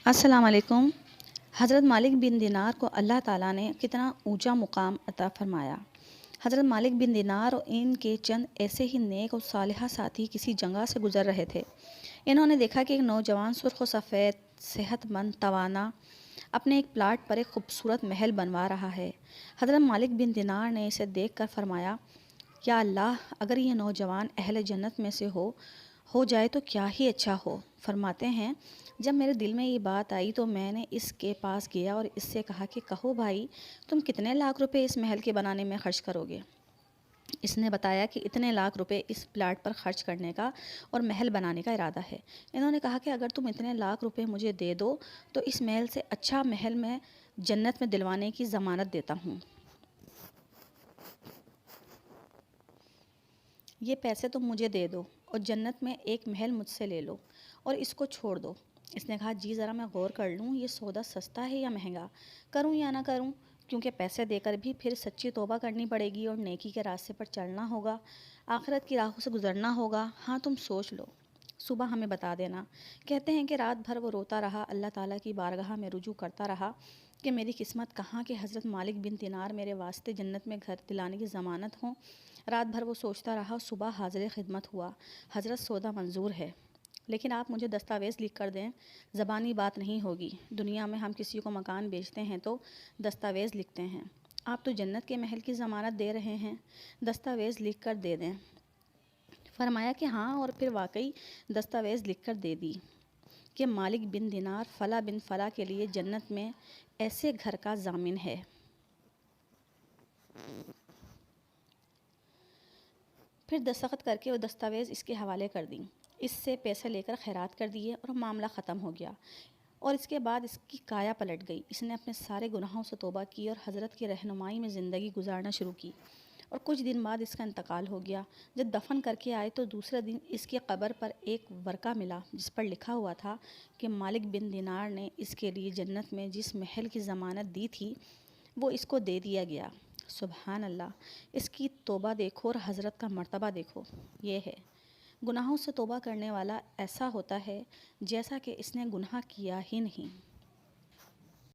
السلام علیکم۔ حضرت مالک بن دینار کو اللہ تعالیٰ نے کتنا اونچا مقام عطا فرمایا۔ حضرت مالک بن دینار اور ان کے چند ایسے ہی نیک اور صالحہ ساتھی کسی جگہ سے گزر رہے تھے۔ انہوں نے دیکھا کہ ایک نوجوان سرخ و سفید، صحت مند، توانا اپنے ایک پلاٹ پر ایک خوبصورت محل بنوا رہا ہے۔ حضرت مالک بن دینار نے اسے دیکھ کر فرمایا، یا اللہ، اگر یہ نوجوان اہل جنت میں سے ہو جائے تو کیا ہی اچھا ہو۔ فرماتے ہیں، جب میرے دل میں یہ بات آئی تو میں نے اس کے پاس گیا اور اس سے کہا کہ کہو بھائی، تم کتنے لاکھ روپے اس محل کے بنانے میں خرچ کرو گے؟ اس نے بتایا کہ اتنے لاکھ روپے اس پلاٹ پر خرچ کرنے کا اور محل بنانے کا ارادہ ہے۔ انہوں نے کہا کہ اگر تم اتنے لاکھ روپے مجھے دے دو تو اس محل سے اچھا محل میں جنت میں دلوانے کی ضمانت دیتا ہوں۔ یہ پیسے تم مجھے دے دو اور جنت میں ایک محل مجھ سے لے لو اور اس کو چھوڑ دو۔ اس نے کہا، جی ذرا میں غور کر لوں، یہ سودا سستا ہے یا مہنگا، کروں یا نہ کروں، کیونکہ پیسے دے کر بھی پھر سچی توبہ کرنی پڑے گی اور نیکی کے راستے پر چلنا ہوگا، آخرت کی راہوں سے گزرنا ہوگا۔ ہاں تم سوچ لو، صبح ہمیں بتا دینا۔ کہتے ہیں کہ رات بھر وہ روتا رہا، اللہ تعالیٰ کی بارگاہ میں رجوع کرتا رہا کہ میری قسمت کہاں کہ حضرت مالک بن دینار میرے واسطے جنت میں گھر دلانے کی ضمانت ہوں۔ رات بھر وہ سوچتا رہا، صبح حاضر خدمت ہوا، حضرت سودا منظور ہے، لیکن آپ مجھے دستاویز لکھ کر دیں، زبانی بات نہیں ہوگی۔ دنیا میں ہم کسی کو مکان بیچتے ہیں تو دستاویز لکھتے ہیں، آپ تو جنت کے محل کی ضمانت دے رہے ہیں، دستاویز لکھ کر دے دیں۔ فرمایا کہ ہاں، اور پھر واقعی دستاویز لکھ کر دے دی کہ مالک بن دینار فلاں بن فلاں کے لیے جنت میں ایسے گھر کا ضامن ہے۔ پھر دستخط کر کے وہ دستاویز اس کے حوالے کر دیں، اس سے پیسے لے کر خیرات کر دیے اور معاملہ ختم ہو گیا۔ اور اس کے بعد اس کی کایا پلٹ گئی، اس نے اپنے سارے گناہوں سے توبہ کی اور حضرت کی رہنمائی میں زندگی گزارنا شروع کی۔ اور کچھ دن بعد اس کا انتقال ہو گیا۔ جب دفن کر کے آئے تو دوسرے دن اس کی قبر پر ایک ورقہ ملا جس پر لکھا ہوا تھا کہ مالک بن دینار نے اس کے لیے جنت میں جس محل کی ضمانت دی تھی وہ اس کو دے دیا گیا۔ سبحان اللہ، اس کی توبہ دیکھو اور حضرت کا مرتبہ دیکھو۔ یہ ہے، گناہوں سے توبہ کرنے والا ایسا ہوتا ہے جیسا کہ اس نے گناہ کیا ہی نہیں۔